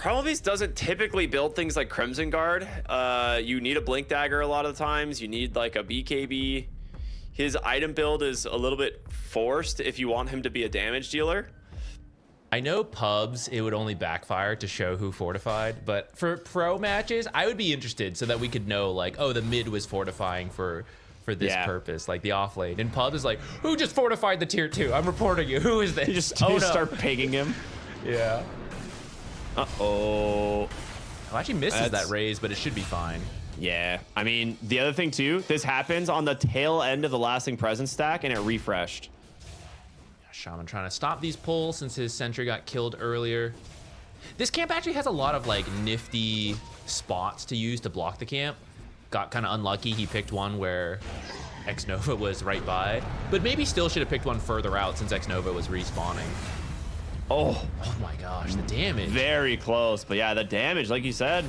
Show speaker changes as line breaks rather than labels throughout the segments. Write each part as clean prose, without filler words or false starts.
Primal Beast doesn't typically build things like Crimson Guard. You need a Blink Dagger a lot of the times. You need like a BKB. His item build is a little bit forced if you want him to be a damage dealer.
I know pubs, it would only backfire to show who fortified, but for pro matches, I would be interested so that we could know, like, oh, the mid was fortifying for this purpose, like the off lane. And pub is like, who just fortified the tier 2? I'm reporting you. Who is this?
You just start pegging him.
Yeah.
Uh-oh.
Oh, actually misses that raise, but it should be fine.
Yeah. I mean, the other thing, too, this happens on the tail end of the lasting presence stack, and it refreshed.
Shaman trying to stop these pulls since his sentry got killed earlier. This camp actually has a lot of like nifty spots to use to block the camp. Got kind of unlucky. He picked one where Xnova was right by, but maybe still should have picked one further out since Xnova was respawning.
Oh
my gosh, the damage.
Very close, but yeah, the damage, like you said.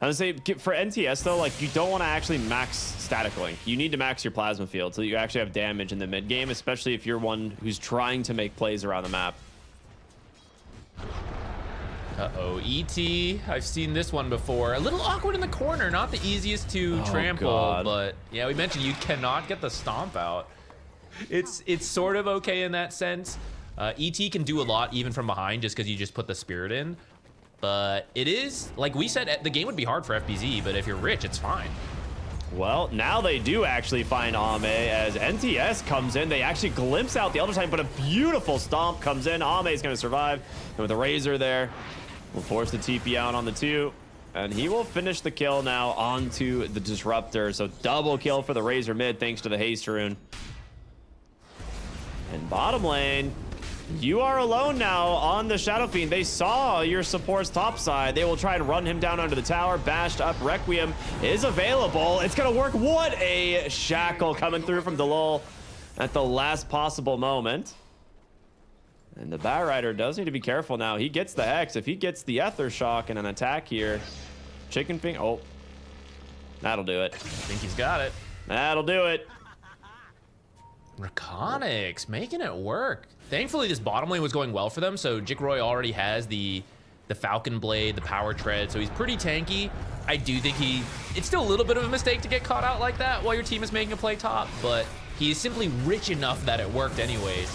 I would say for NTS though, like you don't want to actually max static link. You need to max your plasma field so that you actually have damage in the mid game, especially if you're one who's trying to make plays around the map.
Uh-oh, ET. I've seen this one before. A little awkward in the corner, not the easiest to trample, but yeah, we mentioned you cannot get the stomp out. It's sort of okay in that sense. ET can do a lot even from behind just because you just put the spirit in. But it is, like we said, the game would be hard for FBZ, but if you're rich, it's fine.
Well, now they do actually find Ame as NTS comes in. They actually glimpse out the other side, but a beautiful stomp comes in. Ame is going to survive. And with a Razor there, will force the TP out on the 2. And he will finish the kill now onto the Disruptor. So double kill for the Razor mid thanks to the haste rune. And bottom lane, you are alone now on the Shadow Fiend. They saw your support's top side. They will try and run him down under the tower. Bashed up. Requiem is available. It's going to work. What a shackle coming through from Delul at the last possible moment. And the Batrider does need to be careful now. He gets the Hex. If he gets the Ether Shock and an attack here, Chicken Finger. Oh, that'll do it.
I think he's got it.
That'll do it.
REKONIX making it work. Thankfully, this bottom lane was going well for them, so Jikroy already has the Falcon Blade, the Power Tread, so he's pretty tanky. I do think it's still a little bit of a mistake to get caught out like that while your team is making a play top, but he is simply rich enough that it worked anyways.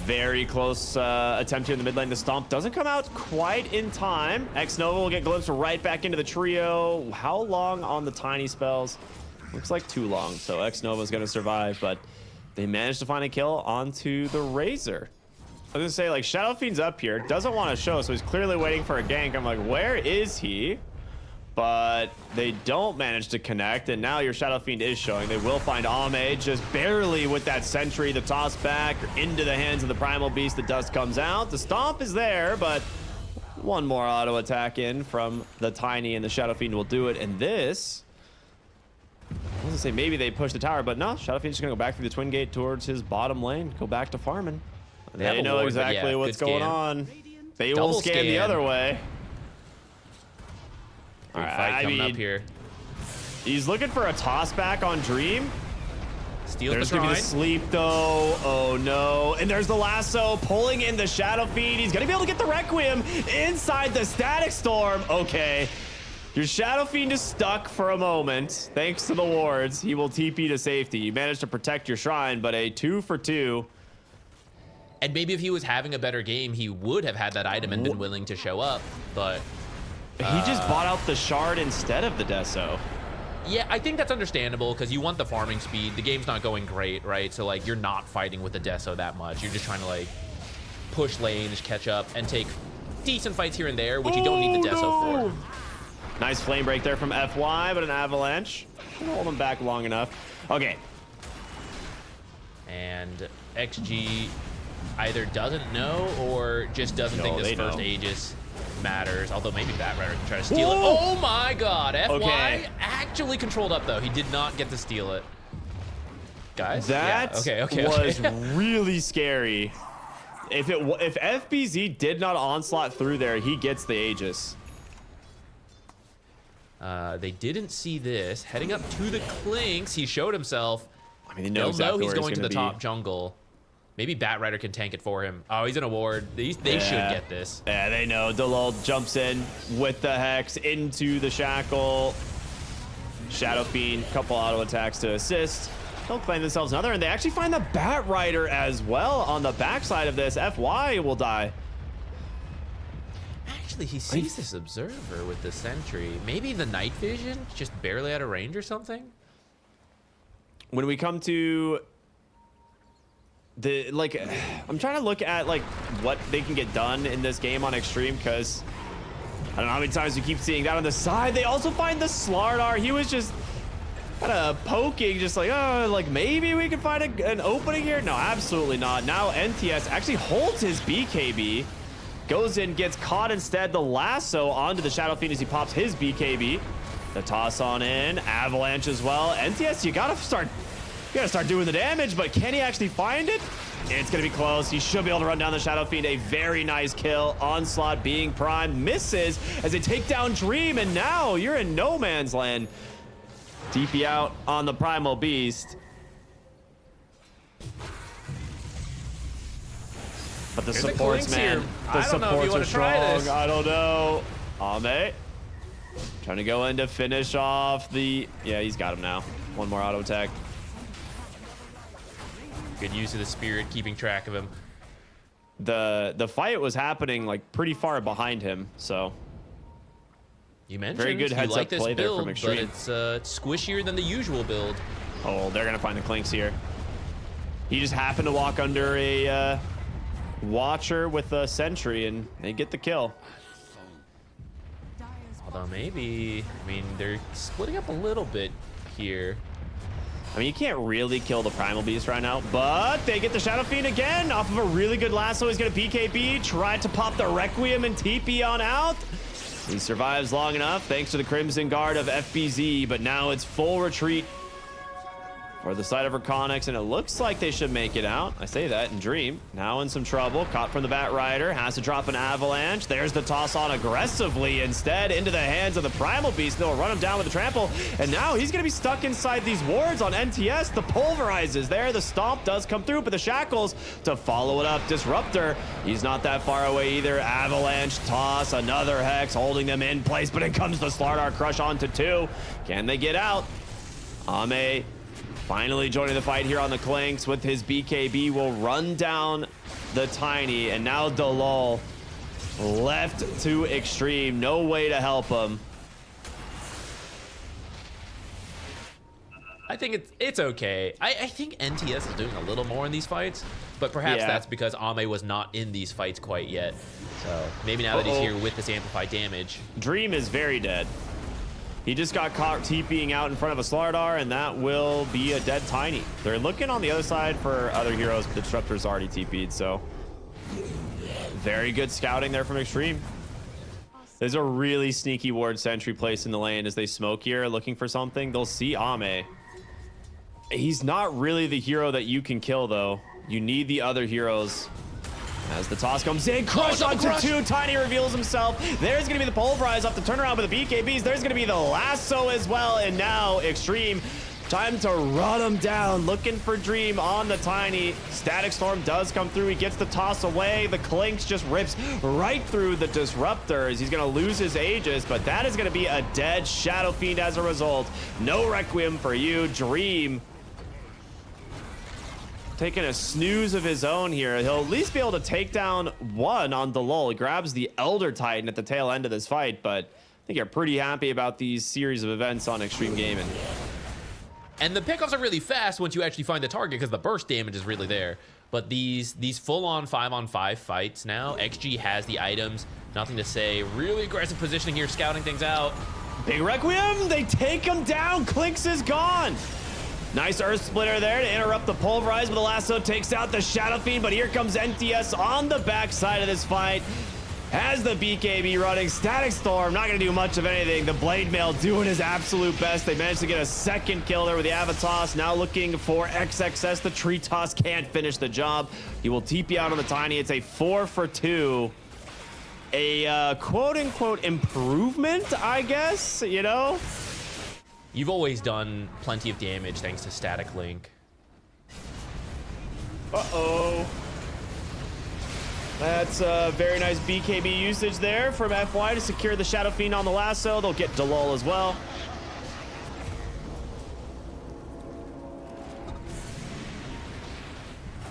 Very close attempt here in the mid lane. The stomp doesn't come out quite in time. Xnova will get glimpsed right back into the trio. How long on the tiny spells? Looks like too long, so Xnova is going to survive, but they managed to find a kill onto the Razor. I was going to say, like, Shadow Fiend's up here. Doesn't want to show, so he's clearly waiting for a gank. I'm like, where is he? But they don't manage to connect, and now your Shadow Fiend is showing. They will find Ame just barely with that sentry. The toss back into the hands of the Primal Beast. The dust comes out. The stomp is there, but one more auto attack in from the Tiny, and the Shadow Fiend will do it. And this... I was gonna say maybe they push the tower, but no, Shadow Fiend's just gonna go back through the twin gate towards his bottom lane, go back to farming. They know exactly what's going on. They will scan the other way.
All right, I mean, up here.
He's looking for a toss back on Dream.
Steals
there's
the
gonna be the sleep though. Oh no. And there's the lasso pulling in the Shadow Fiend. He's gonna be able to get the Requiem inside the Static Storm. Okay. Your Shadow Fiend is stuck for a moment. Thanks to the wards, he will TP to safety. You managed to protect your shrine, but a 2 for 2.
And maybe if he was having a better game, he would have had that item and been willing to show up, but...
He just bought out the shard instead of the Deso.
Yeah, I think that's understandable because you want the farming speed. The game's not going great, right? So, like, you're not fighting with the Deso that much. You're just trying to, like, push lanes, catch up, and take decent fights here and there, which you don't need the Deso for.
Nice flame break there from FY, but an avalanche. Hold him back long enough. Okay.
And XG either doesn't know or just doesn't think this first Aegis matters. Although maybe Batrider can try to steal it. Oh my god. FY actually controlled up though. He did not get to steal it. Guys?
That was really scary. If FBZ did not onslaught through there, he gets the Aegis.
They didn't see this. Heading up to the Clinks, he showed himself.
I mean, they know exactly
he's
where
going to the
be.
top jungle. Maybe Batrider can tank it for him. Oh, he's in a ward. They should get this.
Yeah, they know. Delol jumps in with the Hex into the Shackle. Shadow Fiend, couple auto attacks to assist. They'll claim themselves another, and they actually find the Batrider as well on the backside of this. FY will die.
Actually, he sees this Observer with the Sentry. Maybe the night vision, just barely out of range or something?
When we come to the, like, I'm trying to look at, like, what they can get done in this game on Xtreme, because I don't know how many times we keep seeing that on the side. They also find the Slardar. He was just kind of poking, just like, oh, like, maybe we can find an opening here. No, absolutely not. Now NTS actually holds his BKB. Goes in, gets caught instead. The lasso onto the Shadow Fiend as he pops his BKB. The toss on in, avalanche as well. NTS, you gotta start doing the damage, but can he actually find it? It's gonna be close. He should be able to run down the Shadow Fiend. A very nice kill. Onslaught being primed, misses as they take down Dream, and now you're in no man's land. DP out on the Primal Beast. But the supports, man, the supports are strong. I don't know. Ame trying to go in to finish off the... Yeah, he's got him now. One more auto attack.
Good use of the Spirit, keeping track of him.
The fight was happening like pretty far behind him, so...
You mentioned
very good heads up play there from Xtreme.
But it's squishier than the usual build.
Oh, they're gonna find the Clinks here. He just happened to walk under a Watcher with a Sentry, and they get the kill.
Although maybe, I mean, they're splitting up a little bit here.
I mean, you can't really kill the Primal Beast right now, but they get the Shadow Fiend again off of a really good lasso. He's gonna BKB, tried to pop the Requiem and TP on out. He survives long enough thanks to the Crimson Guard of FBZ, but now it's full retreat for the side of REKONIX, and it looks like they should make it out. I say that in Dream. Now in some trouble. Caught from the Batrider. Has to drop an avalanche. There's the toss on aggressively instead into the hands of the Primal Beast. They'll run him down with the trample, and now he's going to be stuck inside these wards on NTS. The pulverizes there. The stomp does come through, but the shackles to follow it up. Disruptor, he's not that far away either. Avalanche, toss, another Hex holding them in place, but in comes the Slardar Crush onto two. Can they get out? Ame finally joining the fight here on the Clinks with his BKB will run down the Tiny, and now Delol left to Xtreme. No way to help him.
I think it's okay. I think NTS is doing a little more in these fights, but perhaps that's because Ame was not in these fights quite yet. So maybe now that he's here with this amplified damage.
Dream is very dead. He just got caught TPing out in front of a Slardar, and that will be a dead Tiny. They're looking on the other side for other heroes, but the Disruptor's already TP'd, so very good scouting there from Xtreme. There's a really sneaky ward sentry placed in the lane as they smoke here, looking for something. They'll see Ame. He's not really the hero that you can kill, though. You need the other heroes. As the toss comes in, crush onto two. Tiny reveals himself. There's going to be the pulverize off the turnaround with the BKBs. There's going to be the lasso as well. And now Xtreme, time to run him down. Looking for Dream on the Tiny. Static Storm does come through. He gets the toss away. The Clinks just rips right through the Disruptor as he's going to lose his Aegis. But that is going to be a dead Shadow Fiend as a result. No Requiem for you, Dream. Taking a snooze of his own here. He'll at least be able to take down one on Delol. He grabs the Elder Titan at the tail end of this fight, but I think you're pretty happy about these series of events on Xtreme Gaming.
And the pickoffs are really fast once you actually find the target because the burst damage is really there. But these full-on 5-on-5 fights now, XG has the items. Nothing to say. Really aggressive positioning here, scouting things out.
Big Requiem, they take him down. Clinks is gone. Nice Earth Splitter there to interrupt the pulverize, but the lasso takes out the Shadow Fiend, but here comes NTS on the backside of this fight. Has the BKB running. Static Storm, not going to do much of anything. The Blade Mail doing his absolute best. They managed to get a second kill there with the Avatos. Now looking for XXS. The Tree Toss can't finish the job. He will TP out on the Tiny. It's a 4 for 2. A quote-unquote improvement, I guess, you know?
You've always done plenty of damage thanks to Static Link.
Uh-oh. That's a very nice BKB usage there from FY to secure the Shadow Fiend on the lasso. They'll get Delul as well.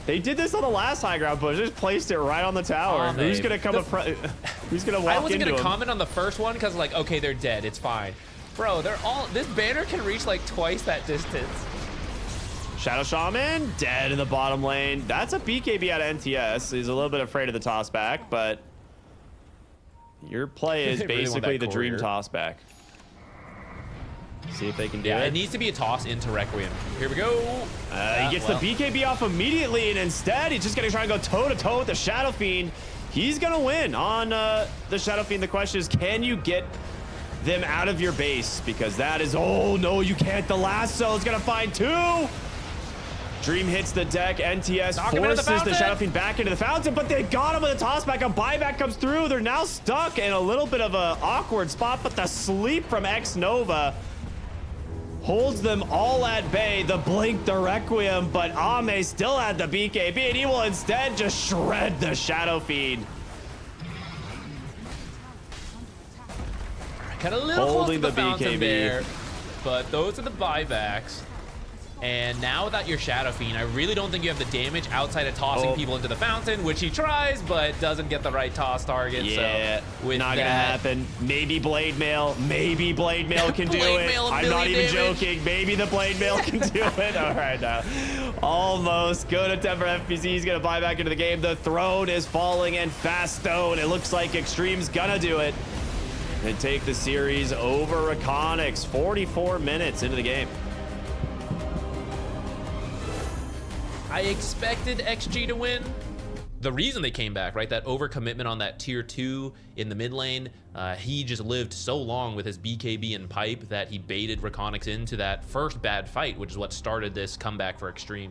They did this on the last high ground push. They just placed it right on the tower. Who's gonna come up front? Who's gonna walk into
I wasn't gonna
him?
comment on the first one because like, okay, they're dead. It's fine, bro. They're all. This banner can reach like twice that distance.
Shadow Shaman dead in the bottom lane. That's a BKB out of NTS. He's a little bit afraid of the toss back, but your play is
They really want
basically
that
the dream
courier.
toss back. See if they can do
Yeah,
it.
it needs to be a toss into Requiem. Here we go.
He gets the BKB off immediately, and instead he's just gonna try and go toe-to-toe with the Shadow Fiend. He's gonna win on the Shadow Fiend. The question is, can you get them out of your base? Because that is, oh no, you can't. The lasso is gonna find two. Dream hits the deck. NTS
Knock him into the
forces the Shadow
fountain.
Fiend back into the fountain, but they got him with a toss back. A buyback comes through. They're now stuck in a little bit of an awkward spot, but the sleep from X Nova holds them all at bay. The blink, the Requiem, but Ame still had the BKB, and he will instead just shred the Shadow Fiend.
Got a little
Holding
close to the
the
fountain
BKB.
there, but those are the buybacks. And now without your Shadow Fiend, I really don't think you have the damage outside of tossing people into the fountain, which he tries, but doesn't get the right toss target.
Yeah,
so with
not gonna happen. Maybe Blade Mail. Maybe Blade Mail can do
Blade
it.
Mail,
I'm not even
damage.
joking. Maybe the Blade Mail can do it. All right, now. Almost. Good attempt for FPC. He's gonna buy back into the game. The throne is falling, and fast stone. It looks like Xtreme's gonna do it and take the series over REKONIX. 44 minutes into the game.
I expected XG to win. The reason they came back, right? That overcommitment on that tier 2 in the mid lane. He just lived so long with his BKB and pipe that he baited REKONIX into that first bad fight, which is what started this comeback for Xtreme.